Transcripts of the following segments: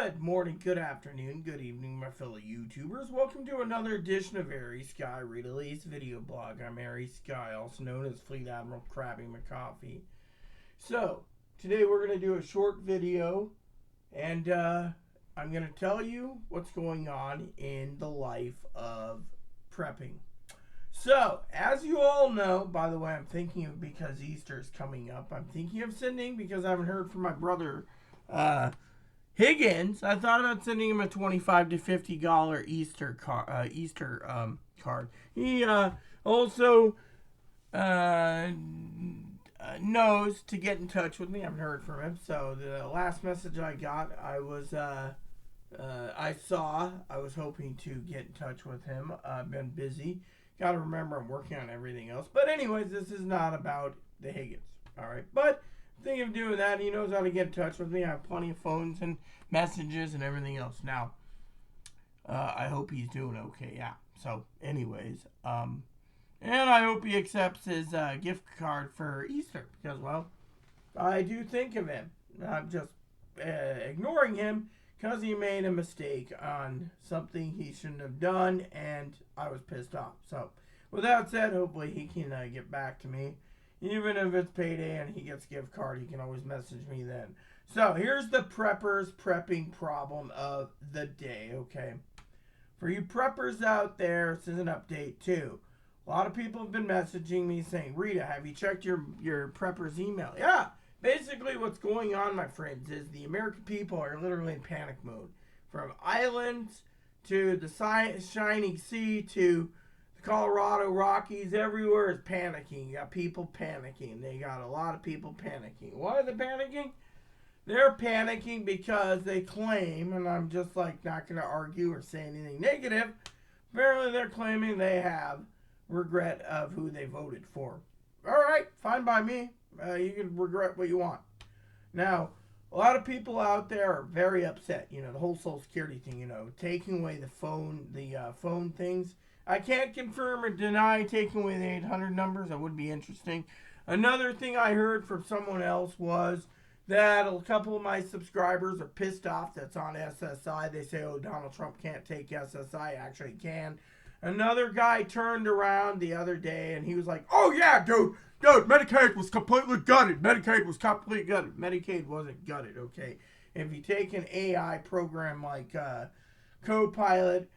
Good morning, good afternoon, good evening, my fellow YouTubers. Welcome to another edition of Airy Sky Read-A-Lace video blog. I'm Airy Sky, also known as Fleet Admiral Krabby McCoffee. So, today we're going to do a short video, and I'm going to tell you what's going on in the life of prepping. So, as you all know, by the way, I'm thinking of, because Easter is coming up, I'm thinking of sending, because I haven't heard from my brother, Higgins. I thought about sending him a $25 to $50 Easter card. He also knows to get in touch with me. I haven't heard from him. So the last message I got, I was hoping to get in touch with him. I've been busy. Got to remember I'm working on everything else. But anyways, this is not about the Higgins. All right, but thinking of doing that. He knows how to get in touch with me. I have plenty of phones and messages and everything else. Now, I hope he's doing okay. Yeah. So, anyways, and I hope he accepts his gift card for Easter because, well, I do think of him. I'm just ignoring him because he made a mistake on something he shouldn't have done, and I was pissed off. So, with that said, hopefully he can get back to me. Even if it's payday and he gets a gift card, he can always message me then. So, here's the preppers prepping problem of the day, okay? For you preppers out there, this is an update too. A lot of people have been messaging me saying, Rita, have you checked your prepper's email? Yeah, basically what's going on, my friends, is the American people are literally in panic mode. From islands to the shining sea to Colorado Rockies, everywhere is panicking. You got people panicking. They got a lot of people panicking. Why are they panicking? They're panicking because they claim, and I'm just like not going to argue or say anything negative, apparently they're claiming they have regret of who they voted for. Alright, fine by me. You can regret what you want. Now, a lot of people out there are very upset. You know, the whole Social Security thing, you know, taking away the phone things. I can't confirm or deny taking away the 800 numbers. That would be interesting. Another thing I heard from someone else was that a couple of my subscribers are pissed off that's on SSI. They say, oh, Donald Trump can't take SSI. Actually can. Another guy turned around the other day and he was like, oh, yeah, dude, Medicaid was completely gutted. Medicaid wasn't gutted, okay? If you take an AI program like Copilot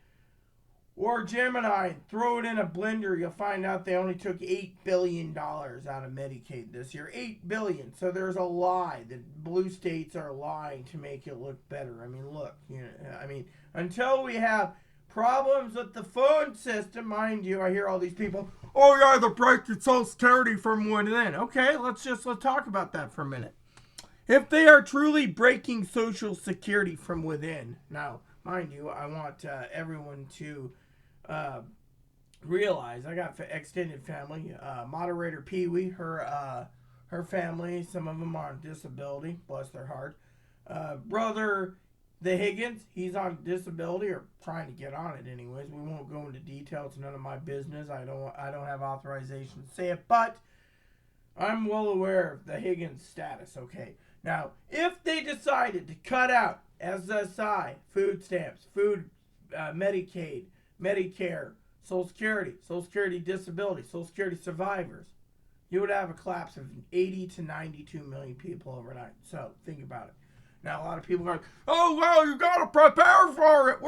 or Gemini and throw it in a blender, you'll find out they only took $8 billion out of Medicaid this year. $8 billion. So there's a lie. The blue states are lying to make it look better. I mean, look, until we have problems with the phone system, mind you, I hear all these people, oh yeah, they're breaking Social Security from within. Okay, let's talk about that for a minute. If they are truly breaking Social Security from within, now, mind you, I want everyone to realize I got extended family. Moderator Pee Wee, her family, some of them are on disability, bless their heart. Brother the Higgins, he's on disability or trying to get on it anyways. We won't go into details. It's none of my business. I don't have authorization to say it, but I'm well aware of the Higgins status. Okay. Now, if they decided to cut out SSI, food stamps, Medicaid, Medicare, Social Security disability, Social Security survivors, you would have a collapse of 80 to 92 million people overnight. So, think about it. Now, a lot of people are like, oh, well, you got to prepare for it.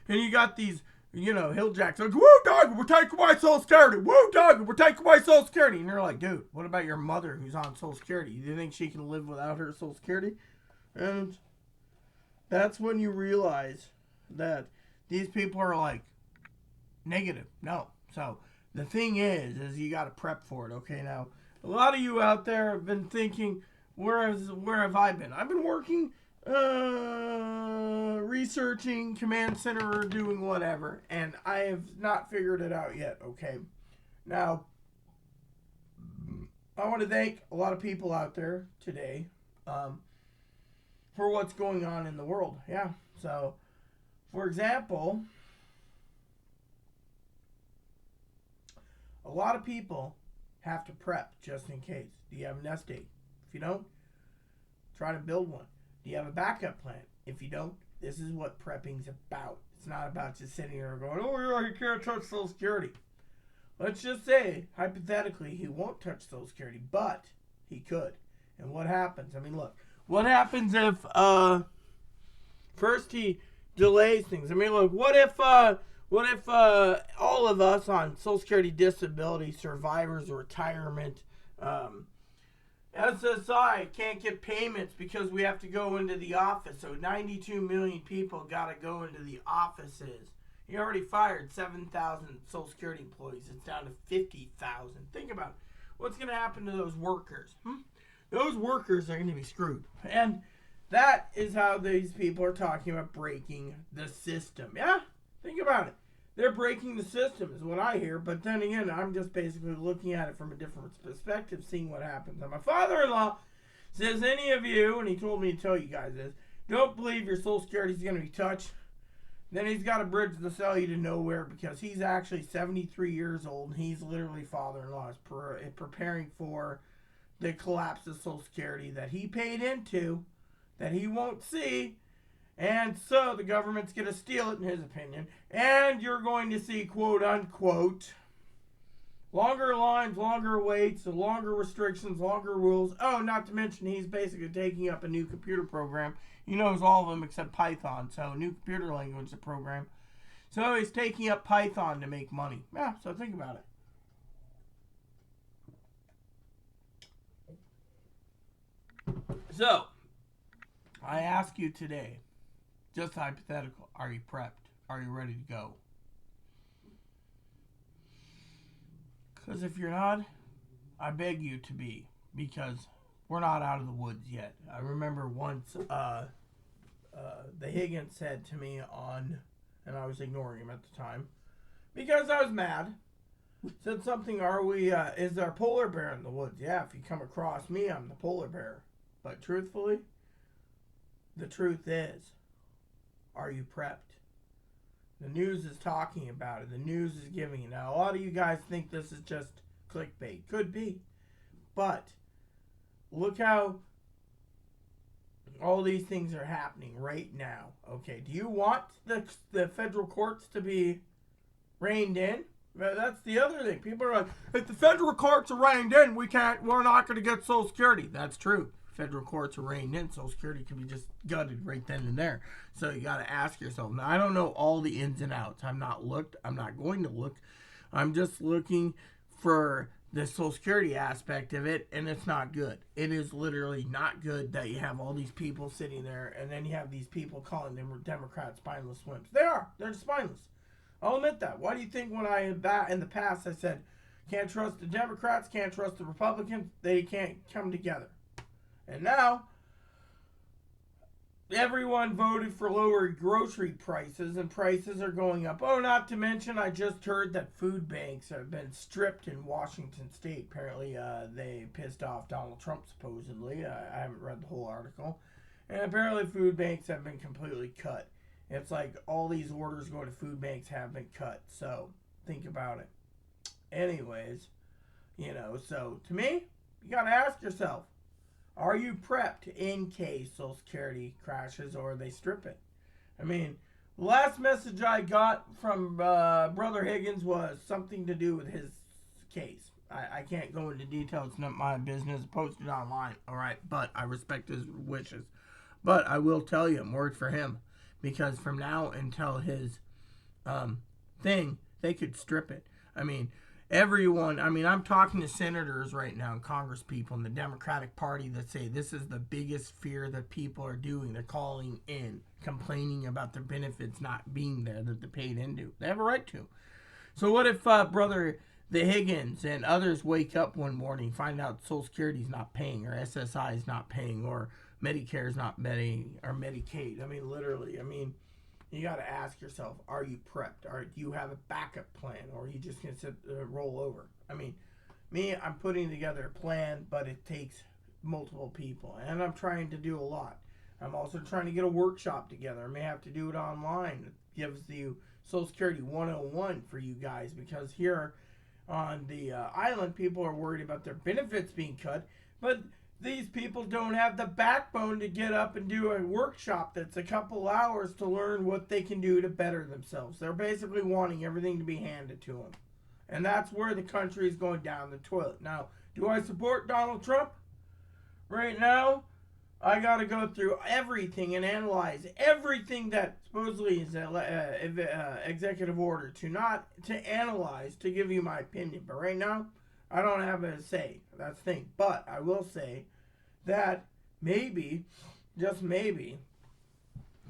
And you got these, hill jacks like, woo, dog, we're taking away Social Security. Woo, dog, we're taking away Social Security. And you're like, dude, what about your mother who's on Social Security? Do you think she can live without her Social Security? And that's when you realize that these people are like negative. No. So the thing is you got to prep for it. Okay. Now, a lot of you out there have been thinking, where have I been? I've been working, researching, command center, doing whatever, and I have not figured it out yet. Okay. Now, I want to thank a lot of people out there today for what's going on in the world. Yeah. So, for example, a lot of people have to prep just in case. Do you have a nest egg? If you don't, try to build one. Do you have a backup plan? If you don't, This is what prepping's about. It's not about just sitting there going, oh, yeah, you can't touch Social Security. Let's just say, hypothetically, he won't touch Social Security, but he could. And what happens? I mean, look, what happens if, first he delays things? I mean, look, what if all of us on Social Security disability, survivors, retirement, SSI can't get payments because we have to go into the office. So 92 million people got to go into the offices. He already fired 7,000 Social Security employees. It's down to 50,000. Think about it. What's going to happen to those workers? Those workers are going to be screwed. And that is how these people are talking about breaking the system. Yeah? Think about it. They're breaking the system is what I hear, but then again, I'm just basically looking at it from a different perspective, seeing what happens. And my father-in-law says, any of you, and he told me to tell you guys this, don't believe your Social Security is going to be touched. Then he's got a bridge to sell you to nowhere because he's actually 73 years old, and he's literally father-in-law is preparing for the collapse of Social Security that he paid into, that he won't see. And so the government's going to steal it, in his opinion. And you're going to see, quote unquote, longer lines, longer waits, longer restrictions, longer rules. Oh, not to mention he's basically taking up a new computer program. He knows all of them except Python. So new computer language, the program. So he's taking up Python to make money. Yeah, so think about it. So, I ask you today, just hypothetical, are you prepped? Are you ready to go? Because if you're not, I beg you to be. Because we're not out of the woods yet. I remember once the Higgins said to me and I was ignoring him at the time, because I was mad, said something, is there a polar bear in the woods? Yeah, if you come across me, I'm the polar bear. But truthfully, the truth is, are you prepped? The news is talking about it. The news is giving it. Now, a lot of you guys think this is just clickbait. Could be. But look how all these things are happening right now. Okay, do you want the federal courts to be reined in? Well, that's the other thing. People are like, if the federal courts are reined in, we're not going to get Social Security. That's true. Federal courts are reined in, Social Security can be just gutted right then and there. So you got to ask yourself. Now, I don't know all the ins and outs. I'm not going to look. I'm just looking for the Social Security aspect of it, and it's not good. It is literally not good that you have all these people sitting there, and then you have these people calling them Democrats spineless wimps. They are. They're spineless. I'll admit that. Why do you think when in the past I said, can't trust the Democrats, can't trust the Republicans, they can't come together? And now, everyone voted for lower grocery prices, and prices are going up. Oh, not to mention, I just heard that food banks have been stripped in Washington State. Apparently, they pissed off Donald Trump, supposedly. I haven't read the whole article. And apparently, food banks have been completely cut. It's like all these orders going to food banks have been cut. So, think about it. Anyways, so to me, you got to ask yourself, are you prepped in case Social Security crashes or they strip it? I mean, the last message I got from Brother Higgins was something to do with his case. I can't go into detail. It's not my business. Posted online. All right. But I respect his wishes. But I will tell you, word for him. Because from now until his thing, they could strip it. I mean, I'm talking to senators right now and Congress people in the Democratic Party that say this is the biggest fear that people are doing. They're calling in, complaining about their benefits not being there that they paid into. They have a right to. So what if Brother the Higgins and others wake up one morning, find out Social Security is not paying, or SSI is not paying, or Medicare is not paying, or Medicaid? I mean, literally. I mean, you got to ask yourself, are you prepped? Do you have a backup plan? Or are you just going to roll over? I mean, I'm putting together a plan, but it takes multiple people. And I'm trying to do a lot. I'm also trying to get a workshop together. I may have to do it online. It gives you Social Security 101 for you guys. Because here on the island, people are worried about their benefits being cut. But these people don't have the backbone to get up and do a workshop that's a couple hours to learn what they can do to better themselves. They're basically wanting everything to be handed to them. And that's where the country is going down the toilet. Now, do I support Donald Trump? Right now, I got to go through everything and analyze everything that supposedly is executive order to analyze, to give you my opinion. But right now, I don't have a say. That's the thing. But I will say that maybe, just maybe,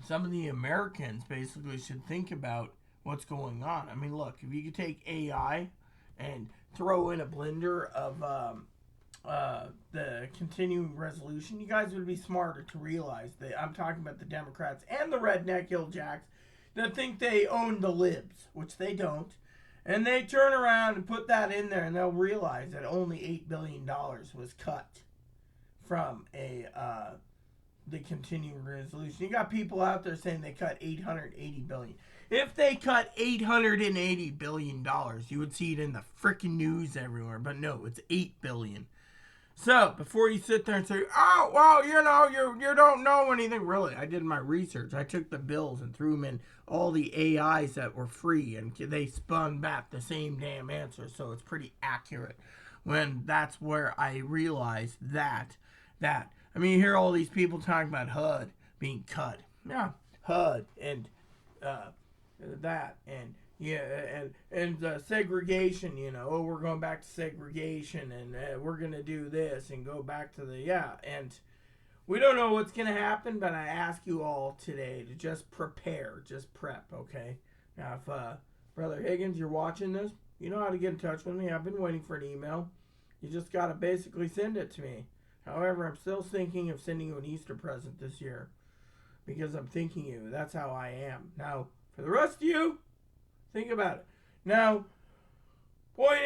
some of the Americans basically should think about what's going on. I mean, look, if you could take AI and throw in a blender of the continuing resolution, you guys would be smarter to realize that I'm talking about the Democrats and the redneck hilljacks that think they own the libs, which they don't. And they turn around and put that in there, and they'll realize that only $8 billion was cut from the continuing resolution. You got people out there saying they cut $880 billion. If they cut $880 billion, you would see it in the freaking news everywhere. But no, it's $8 billion. So, before you sit there and say, oh, well, you don't know anything. Really, I did my research. I took the bills and threw them in all the AIs that were free, and they spun back the same damn answer. So, it's pretty accurate. When that's where I realized that. I mean, you hear all these people talking about HUD being cut. Yeah, HUD and that and yeah, and segregation, oh, we're going back to segregation, and we're going to do this and go back to and we don't know what's going to happen, but I ask you all today to just prepare, just prep, okay? Now, if Brother Higgins, you're watching this, you know how to get in touch with me. I've been waiting for an email. You just got to basically send it to me. However, I'm still thinking of sending you an Easter present this year because I'm thinking you. That's how I am. Now, for the rest of you, think about it. Now, point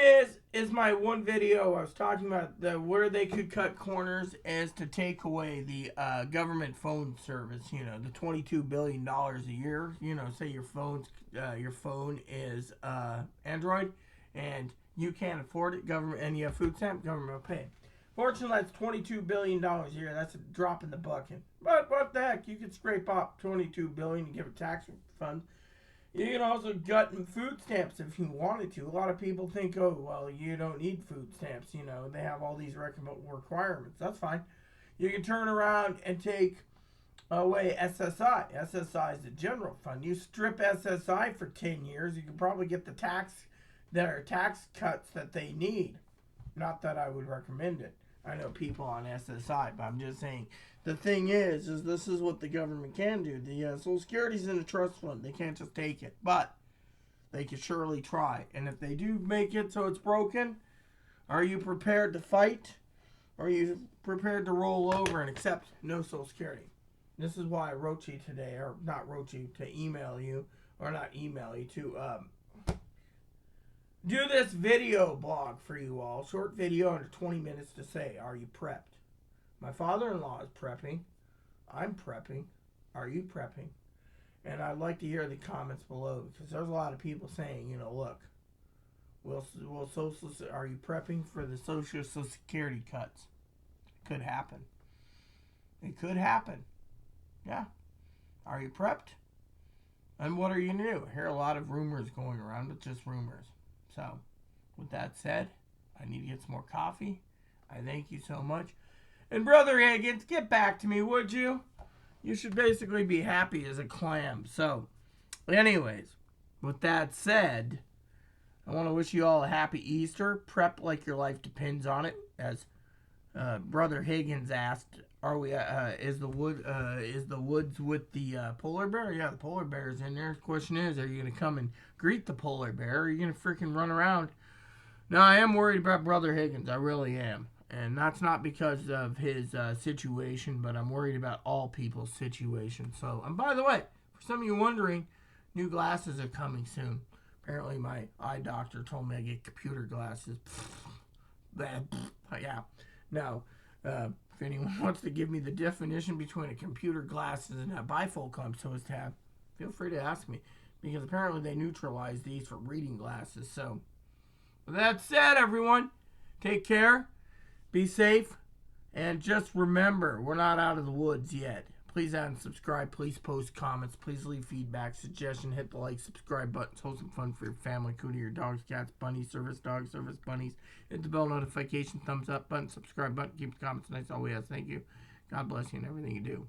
is my one video I was talking about where they could cut corners is to take away the government phone service. The $22 billion a year. Say your phone is Android, and you can't afford it. Government, and you have food stamp. Government will pay it. Fortunately, that's $22 billion a year. That's a drop in the bucket. But what the heck? You could scrape up $22 billion and give a tax refund. You can also gut food stamps if you wanted to. A lot of people think, oh, well, you don't need food stamps. They have all these requirements. That's fine. You can turn around and take away SSI. SSI is the general fund. You strip SSI for 10 years, you can probably get the tax cuts that they need. Not that I would recommend it. I know people on SSI, but I'm just saying. The thing is this is what the government can do. The Social Security's in a trust fund. They can't just take it. But they can surely try. And if they do make it so it's broken, are you prepared to fight? Or are you prepared to roll over and accept no Social Security? This is why I wrote you today, or not wrote you, to email you, or not email you, to do this video blog for you all. Short video under 20 minutes to say, are you prepped? My father-in-law is prepping. I'm prepping. Are you prepping? And I'd like to hear the comments below, because there's a lot of people saying, look, are you prepping for the Social Security cuts? It could happen. It could happen. Yeah. Are you prepped? And what are you going to do? I hear a lot of rumors going around, but just rumors. So, with that said, I need to get some more coffee. I thank you so much. And Brother Higgins, get back to me, would you? You should basically be happy as a clam. So, anyways, with that said, I want to wish you all a happy Easter. Prep like your life depends on it. As Brother Higgins asked, is the woods with the polar bear? Yeah, the polar bear is in there. The question is, are you going to come and greet the polar bear, or are you going to freaking run around? Now, I am worried about Brother Higgins. I really am. And that's not because of his situation, but I'm worried about all people's situation. So, and by the way, for some of you wondering, new glasses are coming soon. Apparently, my eye doctor told me I get computer glasses. Yeah. Now, if anyone wants to give me the definition between a computer glasses and a bifocal I'm supposed to have, feel free to ask me. Because apparently they neutralize these for reading glasses. So, with that said, everyone, take care, be safe, And just remember, we're not out of the woods yet. Please add and subscribe. Please post comments. Please leave feedback, suggestion. Hit the like, subscribe button. Hold some fun for your family, including your dogs, cats, bunnies, service dogs, service bunnies. Hit the bell notification, thumbs up button, subscribe button. Keep the comments nice. All we ask. Thank you. God bless you in everything you do.